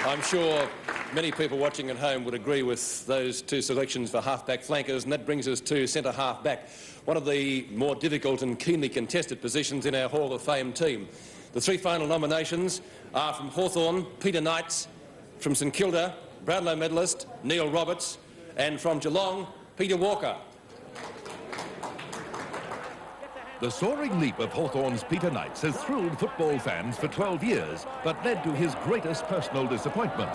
I'm sure many people watching at home would agree with those two selections for half-back flankers, and that brings us to centre half-back, one of the more difficult and keenly contested positions in our Hall of Fame team. The three final nominations are from Hawthorn, Peter Knights, from St Kilda, Brownlow medalist Neil Roberts, and from Geelong, Peter Walker. The soaring leap of Hawthorn's Peter Knights has thrilled football fans for 12 years, but led to his greatest personal disappointment.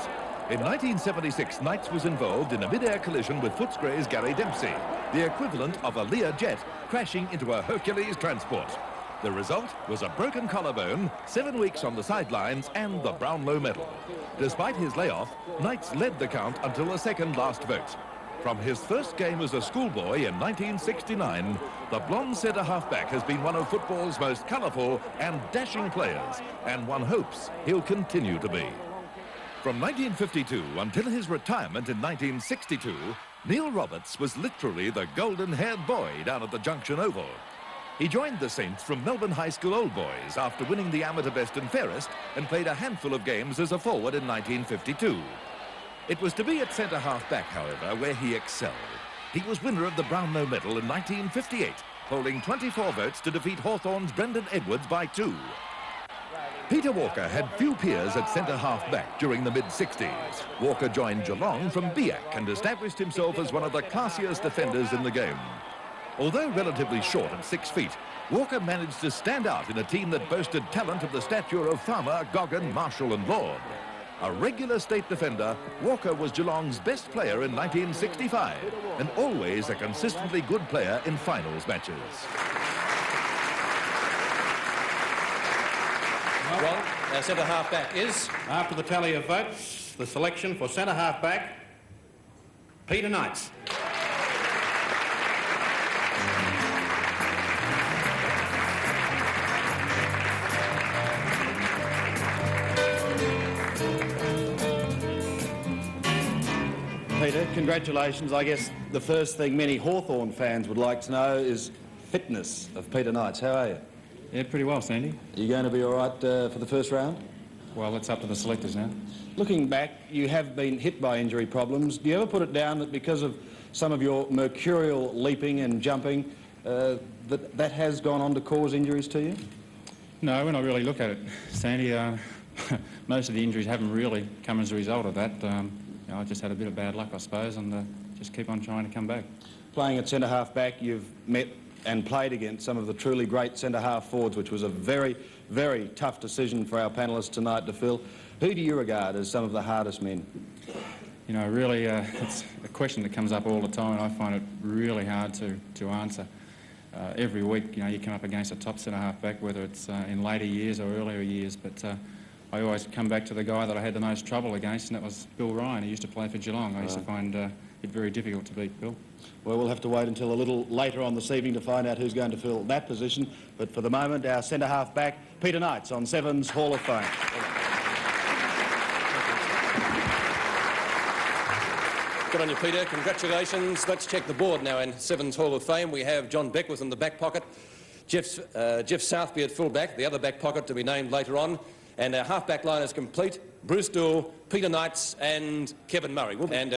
In 1976, Knights was involved in a mid-air collision with Footscray's Gary Dempsey, the equivalent of a Lear jet crashing into a Hercules transport. The result was a broken collarbone, 7 weeks on the sidelines, and the Brownlow medal. Despite his layoff, Knights led the count until the second last vote. From his first game as a schoolboy in 1969, the blonde centre halfback has been one of football's most colourful and dashing players, and one hopes he'll continue to be. From 1952 until his retirement in 1962, Neil Roberts was literally the golden-haired boy down at the Junction Oval. He joined the Saints from Melbourne High School Old Boys after winning the amateur best and fairest, and played a handful of games as a forward in 1952. It was to be at centre half-back, however, where he excelled. He was winner of the Brownlow medal in 1958, polling 24 votes to defeat Hawthorn's Brendan Edwards by 2. Peter Walker had few peers at centre half-back during the mid-60s. Walker joined Geelong from Biak and established himself as one of the classiest defenders in the game. Although relatively short at 6 feet, Walker managed to stand out in a team that boasted talent of the stature of Farmer, Goggin, Marshall and Lord. A regular state defender, Walker was Geelong's best player in 1965 and always a consistently good player in finals matches. Well, our centre half-back is... After the tally of votes, the selection for centre half-back, Peter Knights. Peter, congratulations. I guess the first thing many Hawthorn fans would like to know is fitness of Peter Knights. How are you? Yeah, pretty well, Sandy. Are you going to be all right for the first round? Well, it's up to the selectors now. Looking back, you have been hit by injury problems. Do you ever put it down that because of some of your mercurial leaping and jumping, that has gone on to cause injuries to you? No, when I really look at it, Sandy, most of the injuries haven't really come as a result of that. I just had a bit of bad luck, I suppose, and just keep on trying to come back. Playing at centre half-back, you've met and played against some of the truly great centre-half forwards, which was a very, very tough decision for our panellists tonight to fill. Who do you regard as some of the hardest men? You know, really, it's a question that comes up all the time, and I find it really hard to answer. Every week, you know, you come up against a top centre-half-back, whether it's in later years or earlier years, but I always come back to the guy that I had the most trouble against, and that was Bill Ryan. He used to play for Geelong. I used to find it very difficult to beat Bill. Well, we'll have to wait until a little later on this evening to find out who's going to fill that position. But for the moment, our centre half-back, Peter Knights, on Seven's Hall of Fame. Good on you, Peter. Congratulations. Let's check the board now in Seven's Hall of Fame. We have John Beckwith in the back pocket, Jeff Southby at full-back, the other back pocket to be named later on. And our half-back line is complete. Bruce Dool, Peter Knights and Kevin Murray. And